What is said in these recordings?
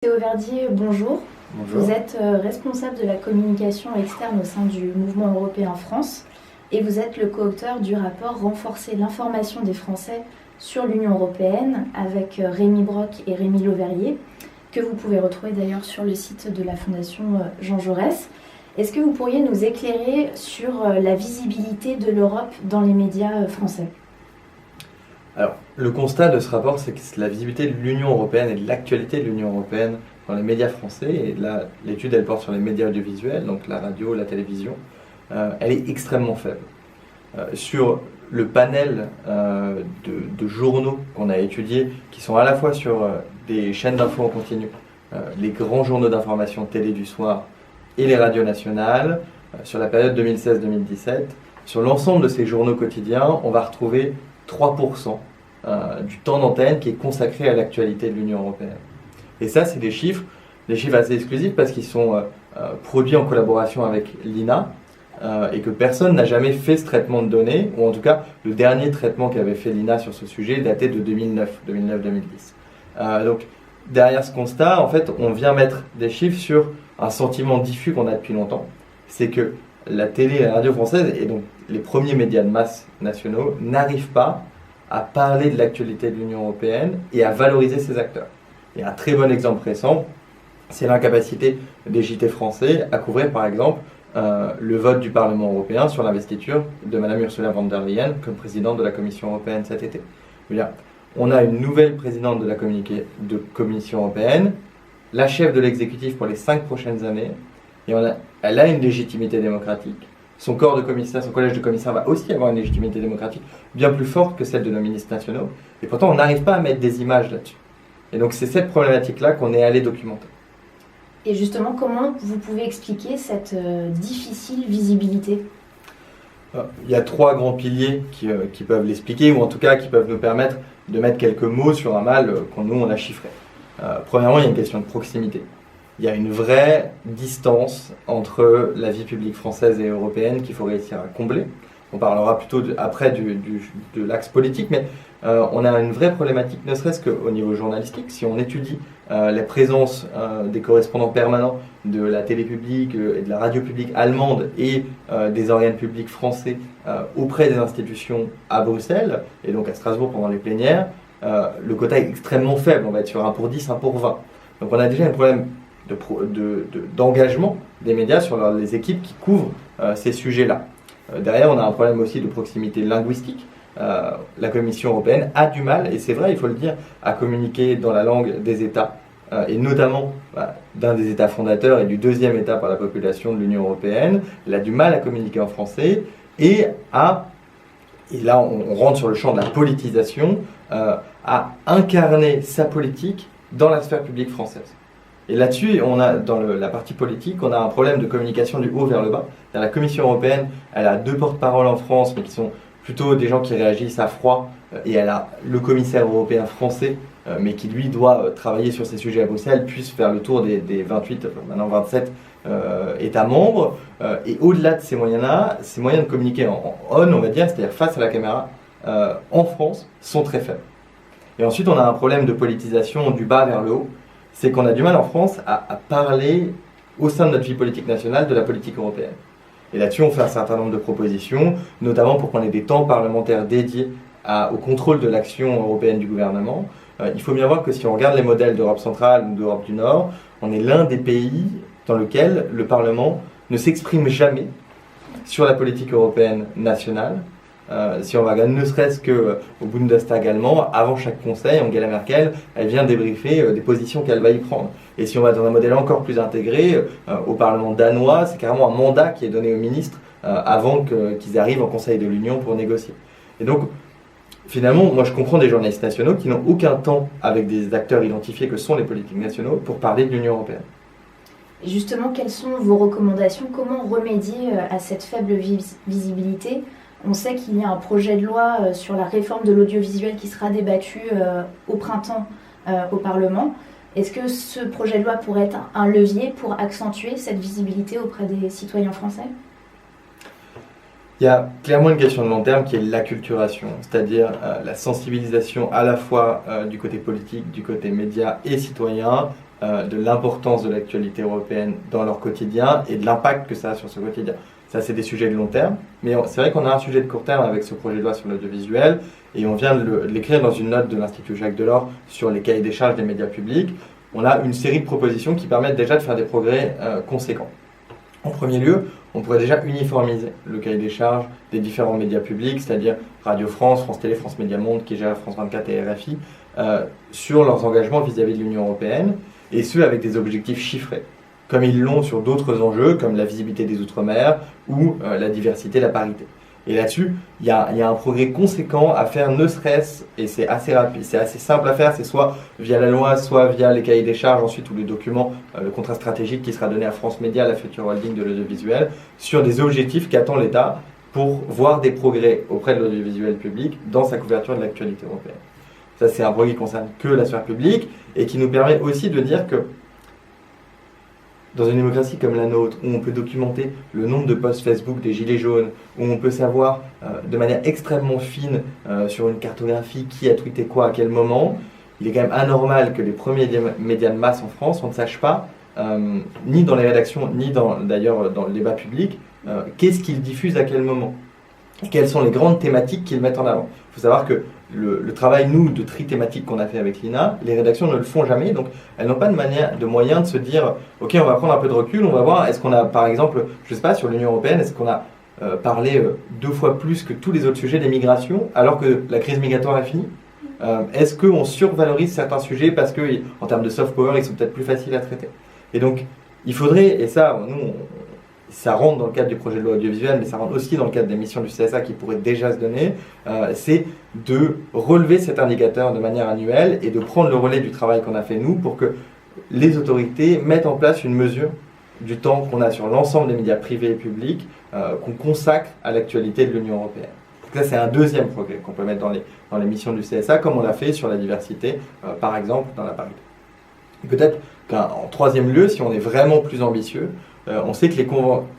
Théo Verdier, bonjour. Bonjour. Vous êtes responsable de la communication externe au sein du Mouvement européen France et vous êtes le co-auteur du rapport Renforcer l'information des Français sur l'Union européenne avec Rémi Brock et Rémi Lauverrier, que vous pouvez retrouver d'ailleurs sur le site de la Fondation Jean Jaurès. Est-ce que vous pourriez nous éclairer sur la visibilité de l'Europe dans les médias français ? Alors, le constat de ce rapport, c'est que la visibilité de l'Union européenne et de l'actualité de l'Union européenne dans les médias français, et là, l'étude, elle porte sur les médias audiovisuels, donc la radio, la télévision, elle est extrêmement faible. Sur le panel de journaux qu'on a étudiés, qui sont à la fois sur des chaînes d'infos en continu, les grands journaux d'information télé du soir et les radios nationales, sur la période 2016-2017, sur l'ensemble de ces journaux quotidiens, on va retrouver 3% du temps d'antenne qui est consacré à l'actualité de l'Union européenne. Et ça, c'est des chiffres assez exclusifs parce qu'ils sont produits en collaboration avec l'INA et que personne n'a jamais fait ce traitement de données, ou en tout cas, le dernier traitement qu'avait fait l'INA sur ce sujet datait de 2009-2010. Donc, derrière ce constat, en fait, on vient mettre des chiffres sur un sentiment diffus qu'on a depuis longtemps, c'est que la télé et la radio française, et donc les premiers médias de masse nationaux, n'arrivent pas à parler de l'actualité de l'Union européenne et à valoriser ses acteurs. Et un très bon exemple récent, c'est l'incapacité des JT français à couvrir par exemple le vote du Parlement européen sur l'investiture de Mme Ursula von der Leyen comme présidente de la Commission européenne cet été. On a une nouvelle présidente de la Commission européenne, la chef de l'exécutif pour les 5 prochaines années, et elle a une légitimité démocratique. Son corps de commissaire, son collège de commissaires va aussi avoir une légitimité démocratique bien plus forte que celle de nos ministres nationaux. Et pourtant, on n'arrive pas à mettre des images là-dessus. Et donc, c'est cette problématique-là qu'on est allé documenter. Et justement, comment vous pouvez expliquer cette difficile visibilité ? Il y a 3 grands piliers qui peuvent l'expliquer, ou en tout cas qui peuvent nous permettre de mettre quelques mots sur un mal qu'on nous, on a chiffré. Premièrement, il y a une question de proximité. Il y a une vraie distance entre la vie publique française et européenne qu'il faut réussir à combler. On parlera plutôt après de l'axe politique, mais on a une vraie problématique, ne serait-ce qu'au niveau journalistique. Si on étudie la présence des correspondants permanents de la télé publique et de la radio publique allemande et des organes publics français auprès des institutions à Bruxelles, et donc à Strasbourg pendant les plénières, le quota est extrêmement faible. On va être sur 1 pour 10, 1 pour 20. Donc on a déjà un problème d'engagement des médias sur les équipes qui couvrent ces sujets-là. Derrière, on a un problème aussi de proximité linguistique. La Commission européenne a du mal, et c'est vrai, il faut le dire, à communiquer dans la langue des États, et notamment d'un des États fondateurs et du 2e État par la population de l'Union européenne. Elle a du mal à communiquer en français et là on rentre sur le champ de la politisation, à incarner sa politique dans la sphère publique française. Et là-dessus, dans la partie politique, on a un problème de communication du haut vers le bas. La Commission européenne, elle a 2 porte-paroles en France, mais qui sont plutôt des gens qui réagissent à froid, et elle a le commissaire européen français, mais qui lui doit travailler sur ces sujets à Bruxelles, puisse faire le tour des 28, maintenant 27 États membres. Et au-delà de ces moyens-là, ces moyens de communiquer en on va dire, c'est-à-dire face à la caméra, en France, sont très faibles. Et ensuite, on a un problème de politisation du bas vers le haut. C'est qu'on a du mal en France à parler au sein de notre vie politique nationale de la politique européenne. Et là-dessus, on fait un certain nombre de propositions, notamment pour qu'on ait des temps parlementaires dédiés au contrôle de l'action européenne du gouvernement. Il faut bien voir que si on regarde les modèles d'Europe centrale ou d'Europe du Nord, on est l'un des pays dans lequel le Parlement ne s'exprime jamais sur la politique européenne nationale. Si on va regarder ne serait-ce qu'au Bundestag allemand, avant chaque conseil, Angela Merkel, elle vient débriefer des positions qu'elle va y prendre. Et si on va dans un modèle encore plus intégré, au Parlement danois, c'est carrément un mandat qui est donné aux ministres avant qu'ils arrivent au Conseil de l'Union pour négocier. Et donc, finalement, moi je comprends des journalistes nationaux qui n'ont aucun temps avec des acteurs identifiés que sont les politiques nationaux pour parler de l'Union européenne. Et justement, quelles sont vos recommandations ? Comment remédier à cette faible visibilité ? On sait qu'il y a un projet de loi sur la réforme de l'audiovisuel qui sera débattu au printemps au Parlement. Est-ce que ce projet de loi pourrait être un levier pour accentuer cette visibilité auprès des citoyens français ? Il y a clairement une question de long terme qui est l'acculturation, c'est-à-dire la sensibilisation à la fois du côté politique, du côté média et citoyen de l'importance de l'actualité européenne dans leur quotidien et de l'impact que ça a sur ce quotidien. Ça, c'est des sujets de long terme, mais c'est vrai qu'on a un sujet de court terme avec ce projet de loi sur l'audiovisuel, et on vient de l'écrire dans une note de l'Institut Jacques Delors sur les cahiers des charges des médias publics. On a une série de propositions qui permettent déjà de faire des progrès conséquents. En premier lieu, on pourrait déjà uniformiser le cahier des charges des différents médias publics, c'est-à-dire Radio France, France Télé, France Média Monde, qui gère France 24 et RFI, sur leurs engagements vis-à-vis de l'Union européenne, et ce avec des objectifs chiffrés, comme ils l'ont sur d'autres enjeux, comme la visibilité des Outre-mer ou la diversité, la parité. Et là-dessus, il y a un progrès conséquent à faire, ne serait-ce, et c'est assez rapide, c'est assez simple à faire, c'est soit via la loi, soit via les cahiers des charges, ensuite ou les documents, le contrat stratégique qui sera donné à France Média, la future holding de l'audiovisuel, sur des objectifs qu'attend l'État pour voir des progrès auprès de l'audiovisuel public dans sa couverture de l'actualité européenne. Ça, c'est un progrès qui ne concerne que la sphère publique et qui nous permet aussi de dire que dans une démocratie comme la nôtre, où on peut documenter le nombre de posts Facebook des Gilets jaunes, où on peut savoir de manière extrêmement fine sur une cartographie qui a tweeté quoi à quel moment, il est quand même anormal que les premiers médias de masse en France, on ne sache pas, ni dans les rédactions, ni d'ailleurs dans le débat public, qu'est-ce qu'ils diffusent à quel moment. Et quelles sont les grandes thématiques qu'ils mettent en avant. Il faut savoir que le travail, nous, de tri thématique qu'on a fait avec l'INA, les rédactions ne le font jamais, donc elles n'ont pas de moyen de se dire « Ok, on va prendre un peu de recul, on va voir, est-ce qu'on a, par exemple, je ne sais pas, sur l'Union européenne, est-ce qu'on a parlé 2 fois plus que tous les autres sujets des migrations, alors que la crise migratoire est finie ? Est-ce qu'on survalorise certains sujets parce qu'en termes de soft power, ils sont peut-être plus faciles à traiter ?» Et donc, il faudrait, et ça, nous, ça rentre dans le cadre du projet de loi audiovisuelle, mais ça rentre aussi dans le cadre des missions du CSA qui pourraient déjà se donner, c'est de relever cet indicateur de manière annuelle et de prendre le relais du travail qu'on a fait nous pour que les autorités mettent en place une mesure du temps qu'on a sur l'ensemble des médias privés et publics qu'on consacre à l'actualité de l'Union européenne. Donc ça, c'est un deuxième progrès qu'on peut mettre dans les missions du CSA, comme on l'a fait sur la diversité, par exemple, dans la parité. Peut-être qu'en troisième lieu, si on est vraiment plus ambitieux, on sait que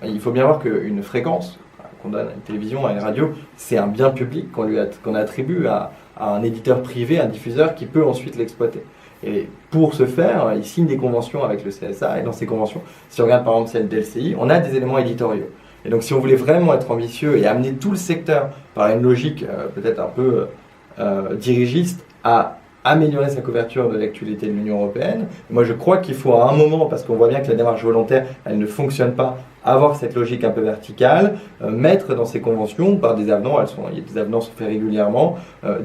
il faut bien voir qu'une fréquence qu'on donne à une télévision, à une radio, c'est un bien public qu'on attribue à un éditeur privé, un diffuseur qui peut ensuite l'exploiter. Et pour ce faire, il signe des conventions avec le CSA, et dans ces conventions, si on regarde par exemple celle de LCI, on a des éléments éditoriaux. Et donc si on voulait vraiment être ambitieux et amener tout le secteur par une logique peut-être un peu dirigiste à améliorer sa couverture de l'actualité de l'Union européenne. Moi, je crois qu'il faut à un moment, parce qu'on voit bien que la démarche volontaire, elle ne fonctionne pas, avoir cette logique un peu verticale, mettre dans ces conventions, par des avenants, des avenants sont faits régulièrement,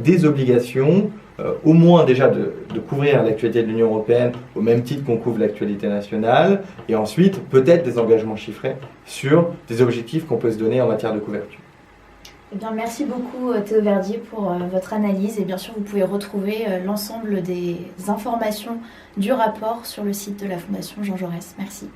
des obligations, au moins déjà de couvrir l'actualité de l'Union européenne au même titre qu'on couvre l'actualité nationale, et ensuite peut-être des engagements chiffrés sur des objectifs qu'on peut se donner en matière de couverture. Eh bien, merci beaucoup Théo Verdier pour votre analyse et bien sûr vous pouvez retrouver l'ensemble des informations du rapport sur le site de la Fondation Jean Jaurès. Merci.